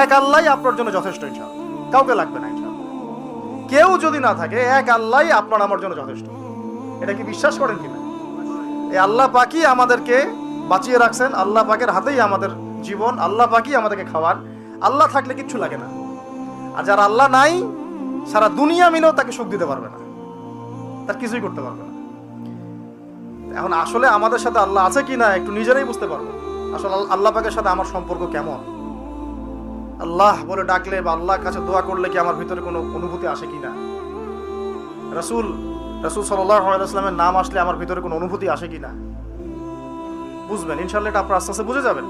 এক আল্লাহই আপনার জন্য যথেষ্ট ইনশাআল্লাহ, কাউকে লাগবে না ইনশাআল্লাহ। কেউ যদি না থাকে, এক আল্লাহই আপনার আমার জন্য যথেষ্ট। এটা কি বিশ্বাস করেন কিনা? এই আল্লাহ পাকই আমাদেরকে বাঁচিয়ে রাখছেন, আল্লাহ পাকের হাতেই আমাদের জীবন, আল্লাহ পাকই আমাদেরকে খাওয়ান। আল্লাহ থাকলে কিচ্ছু লাগে না। আর যার আল্লাহ নাই, সারা দুনিয়া মিলেও তাকে সুখ দিতে পারবে না, তার কিছুই করতে পারবে না। এখন আসলে আমাদের সাথে আল্লাহ আছে কিনা একটু নিজেরাই বুঝতে পারবো। আসলে আল্লাহ পাকের সাথে আমার সম্পর্ক কেমন, আল্লাহ বলে ডাকলে বা আল্লাহর কাছে দোয়া করলে কি আমার ভিতরে কোনো অনুভূতি আসে কিনা, রাসূল সাল্লাল্লাহু আলাইহি ওয়াসাল্লামের নাম আসলে আমার ভিতরে কোনো অনুভূতি আসে কিনা, বুঝবেন ইনশাআল্লাহ। এটা আপনারা আস্তে আস্তে বুঝে যাবেন।